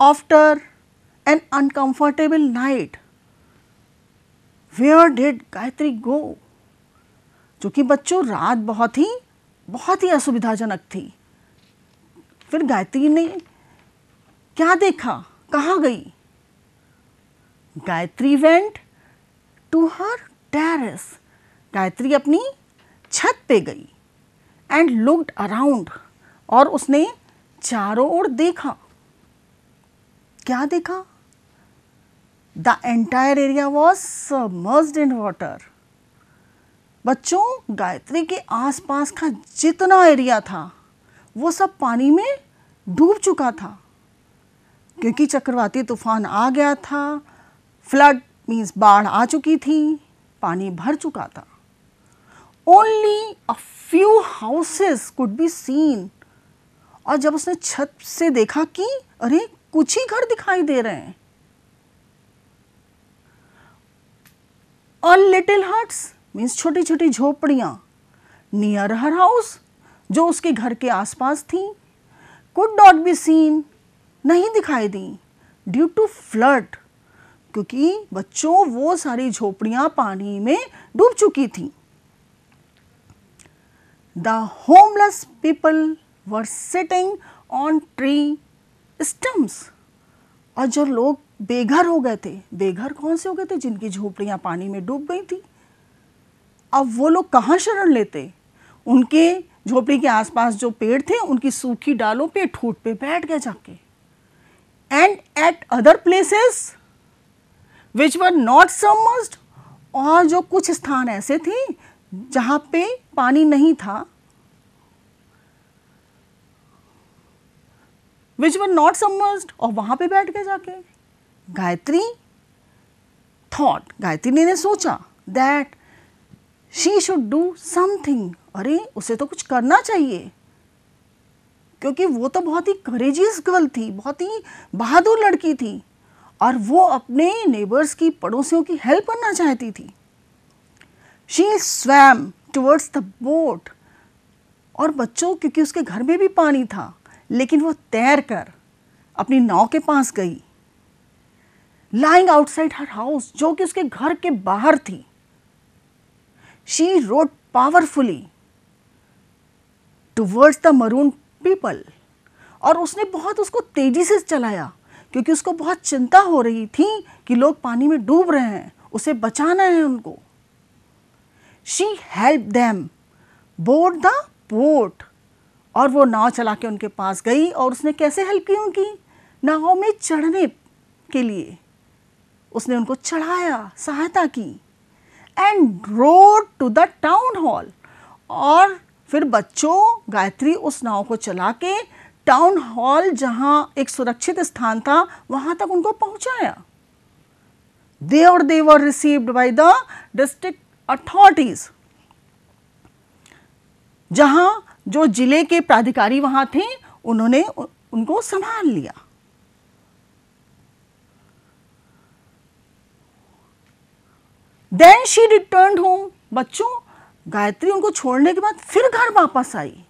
After an uncomfortable night where did Gayatri go. क्योंकि बच्चों रात बहुत ही असुविधाजनक थी। फिर गायत्री ने क्या देखा, कहाँ गई? Gayatri went to her terrace. Gayatri अपनी छत पे गई एंड लुक्ड अराउंड, और उसने चारों ओर देखा। क्या देखा? The entire area was submerged in water. बच्चों, गायत्री के आसपास का जितना एरिया था वो सब पानी में डूब चुका था, क्योंकि चक्रवाती तूफान आ गया था। फ्लड मीन्स बाढ़ आ चुकी थी, पानी भर चुका था। Only a few houses could be seen. और जब उसने छत से देखा कि अरे कुछ ही घर दिखाई दे रहे हैं। अ लिटिल हट्स मीन्स छोटी छोटी झोपड़ियां नियर हर हाउस, जो उसके घर के आसपास थी, कुड नॉट बी सीन, नहीं दिखाई दी, ड्यू टू फ्लड, क्योंकि बच्चों वो सारी झोपड़ियां पानी में डूब चुकी थी। The homeless people were sitting on tree stumps. और जो लोग बेघर हो गए थे, बेघर कौन से हो गए थे? जिनकी झोपड़ियां पानी में डूब गई थी। अब वो लोग कहाँ शरण लेते? उनके झोपड़ी के आसपास जो पेड़ थे उनकी सूखी डालों पे, ठूट पे बैठ गए जाके। And eight other places which were not submerged, और जो कुछ स्थान ऐसे थे जहां पे पानी नहीं था, विच वर नॉट सबमर्ज्ड, और वहां पे बैठ गए जाके। गायत्री थॉट, गायत्री ने सोचा that she should do something. अरे उसे तो कुछ करना चाहिए, क्योंकि वो तो बहुत ही करेजियस गर्ल थी, बहुत ही बहादुर लड़की थी, और वो अपने नेबर्स की, पड़ोसियों की हेल्प करना चाहती थी। She swum towards the boat. और बच्चों, क्योंकि उसके घर में भी पानी था, लेकिन वो तैर कर अपनी नाव के पास गई। लाइंग आउटसाइड हर हाउस, जो कि उसके घर के बाहर थी। She road powerfully towards the maroon people. और उसने बहुत उसको तेजी से चलाया, क्योंकि उसको बहुत चिंता हो रही थी कि लोग पानी में डूब रहे हैं, उसे बचाना है उनको। She help them board the boat. और वो नाव चला के उनके पास गई, और उसने कैसे हेल्प की? उनकी नाव में चढ़ने के लिए उसने उनको चढ़ाया, सहायता की। And rode to the town hall. और फिर बच्चों, गायत्री उस नाव को चला के टाउन हॉल, जहां एक सुरक्षित स्थान था, वहां तक उनको पहुंचाया। they were received by the district authorities, जहां जो जिले के प्राधिकारी वहां थे, उन्होंने उनको संभाल लिया। Then she returned home. बच्चों, गायत्री उनको छोड़ने के बाद फिर घर वापस आई।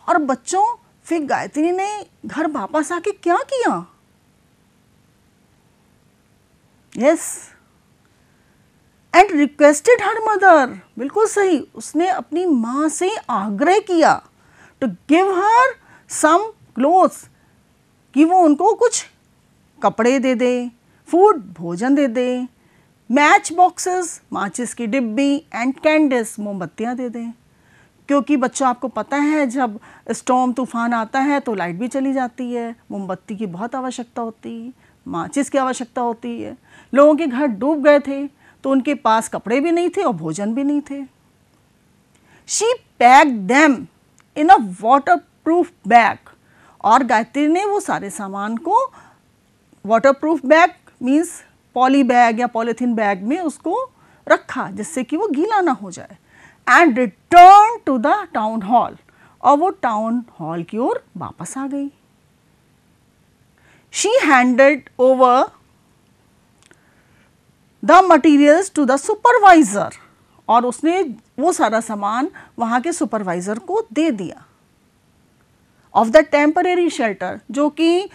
और बच्चों, फिर गायत्री ने घर वापस आके क्या किया? Yes, and requested her mother. बिल्कुल सही, उसने अपनी माँ से आग्रह किया to give her some clothes, कि वो उनको कुछ कपड़े दे दे, फूड, भोजन दे दे, मैच बॉक्सेस, माचिस की डिब्बी, एंड कैंडल्स, मोमबत्तियाँ दे दें। क्योंकि बच्चों, आपको पता है जब स्टॉर्म तूफान आता है तो लाइट भी चली जाती है, मोमबत्ती की बहुत आवश्यकता होती है, माचिस की आवश्यकता होती है। लोगों के घर डूब गए थे तो उनके पास कपड़े भी नहीं थे और भोजन भी नहीं थे। She packed them in a waterproof bag. और गायत्री ने वो सारे सामान को waterproof bag means poly bag या पॉलीथीन बैग में उसको रखा, जिससे कि वो गीला ना हो जाए। And return to the town hall. और वो टाउन हॉल की ओर वापस आ गई। She handed over the materials to the supervisor. और उसने वो सारा सामान वहाँ के सुपरवाइजर को दे दिया। ऑफ द टेम्परेरी शेल्टर, जो कि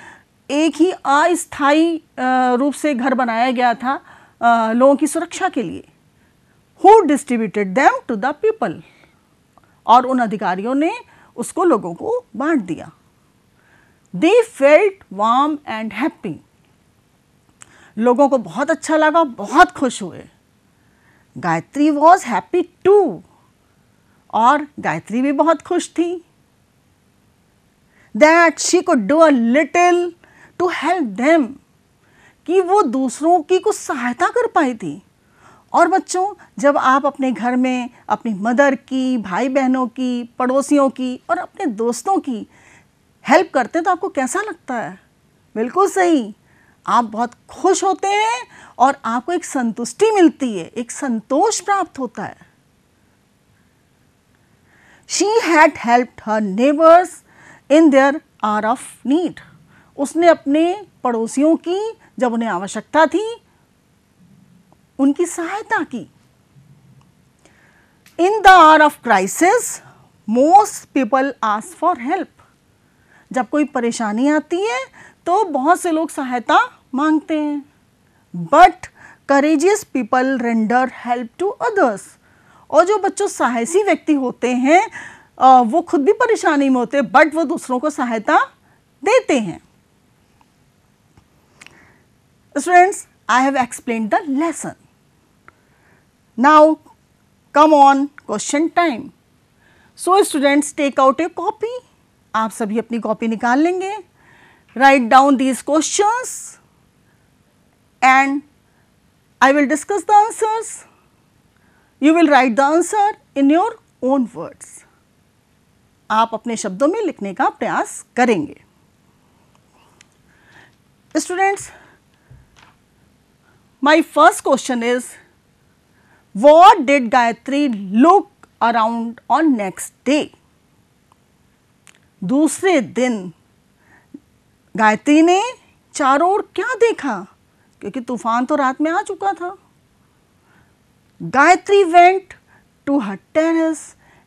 एक ही अस्थायी रूप से घर बनाया गया था लोगों की सुरक्षा के लिए। Who distributed them to the people? और उन अधिकारियों ने उसको लोगों को बांट दिया। They felt warm and happy. लोगों को बहुत अच्छा लगा, बहुत खुश हुए। Gayatri was happy too. और गायत्री भी बहुत खुश थी। That she could do a little to help them. कि वो दूसरों की कुछ सहायता कर पाई थी। और बच्चों, जब आप अपने घर में अपनी मदर की, भाई बहनों की, पड़ोसियों की और अपने दोस्तों की हेल्प करते हैं तो आपको कैसा लगता है? बिल्कुल सही, आप बहुत खुश होते हैं और आपको एक संतुष्टि मिलती है, एक संतोष प्राप्त होता है। She had helped her neighbors in their hour of need. उसने अपने पड़ोसियों की, जब उन्हें आवश्यकता थी, उनकी सहायता की। In the hour of crisis, most people ask for help. जब कोई परेशानी आती है तो बहुत से लोग सहायता मांगते हैं। But courageous people render help to others. और जो बच्चों साहसी व्यक्ति होते हैं वो खुद भी परेशानी में होते हैं, बट वो दूसरों को सहायता देते हैं। Students, I have explained the lesson. Now come on, question time. So students, take out a copy. आप सभी अपनी कॉपी निकाल लेंगे। Write down these questions and I will discuss the answers. You will write the answer in your own words. आप अपने शब्दों में लिखने का प्रयास करेंगे। Students, my first question is, what did Gayatri look around on next day? दूसरे दिन गायत्री ने चारों ओर क्या देखा? क्योंकि तूफान तो रात में आ चुका था। Gayatri went to her terrace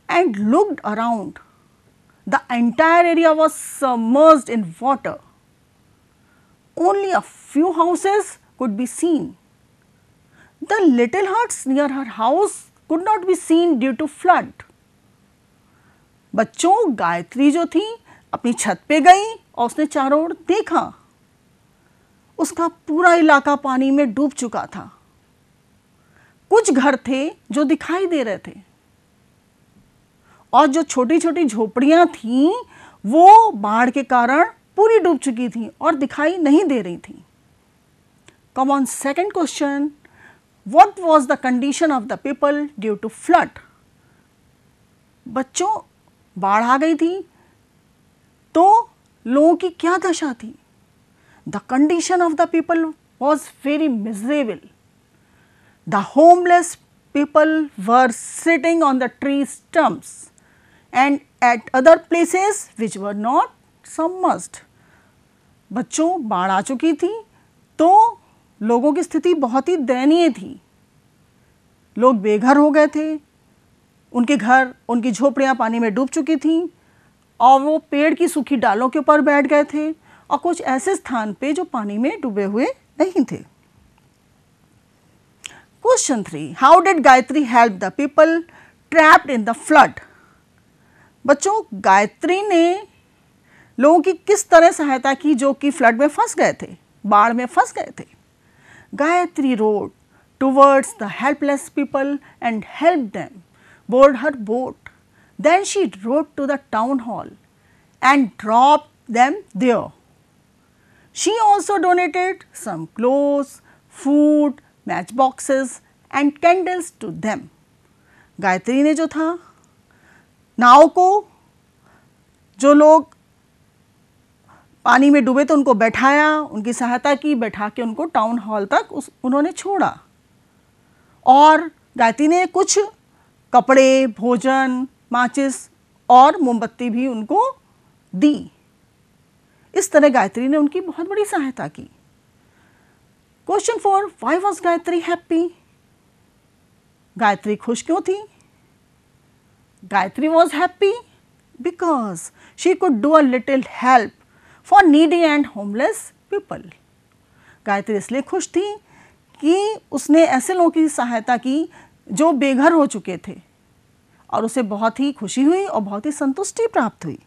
and looked around. The entire area was submerged in water. Only a few houses could be seen. The little huts near her house could not be seen due to flood. बच्चों, गायत्री जो थी अपनी छत पे गई और उसने चारों ओर देखा। उसका पूरा इलाका पानी में डूब चुका था। कुछ घर थे जो दिखाई दे रहे थे और जो छोटी छोटी झोपड़ियां थीं वो बाढ़ के कारण पूरी डूब चुकी थी और दिखाई नहीं दे रही थी। Come on, second question. What was the condition of the people due to flood? बच्चों, बाढ़ आ गई थी तो लोगों की क्या दशा थी? The condition of the people was very miserable. The homeless people were sitting on the tree stumps and at other places which were not submerged. बच्चों, बाढ़ आ चुकी थी तो लोगों की स्थिति बहुत ही दयनीय थी। लोग बेघर हो गए थे, उनके घर, उनकी झोपड़ियां पानी में डूब चुकी थीं और वो पेड़ की सूखी डालों के ऊपर बैठ गए थे और कुछ ऐसे स्थान पे जो पानी में डूबे हुए नहीं थे। Question 3. How did Gayatri help the people trapped in the flood? बच्चों, गायत्री ने लोगों की किस तरह सहायता की जो कि फ्लड में फंस गए थे, बाढ़ में फंस गए थे? Gayatri rode towards the helpless people and helped them board her boat. Then she rode to the town hall and dropped them there. She also donated some clothes, food, matchboxes and candles to them. Gayatri ने जो था नाव को, जो लोग पानी में डूबे तो उनको बैठाया, उनकी सहायता की, बैठा के उनको टाउन हॉल तक उन्होंने छोड़ा और गायत्री ने कुछ कपड़े, भोजन, माचिस और मोमबत्ती भी उनको दी। इस तरह गायत्री ने उनकी बहुत बड़ी सहायता की। Question 4. Why was Gayatri happy? Gayatri खुश क्यों थी? Gayatri was happy because she could do a little help for needy and homeless people. Gayatri इसलिए खुश थी कि उसने ऐसे लोगों की सहायता की जो बेघर हो चुके थे, और उसे बहुत ही खुशी हुई और बहुत ही संतुष्टि प्राप्त हुई।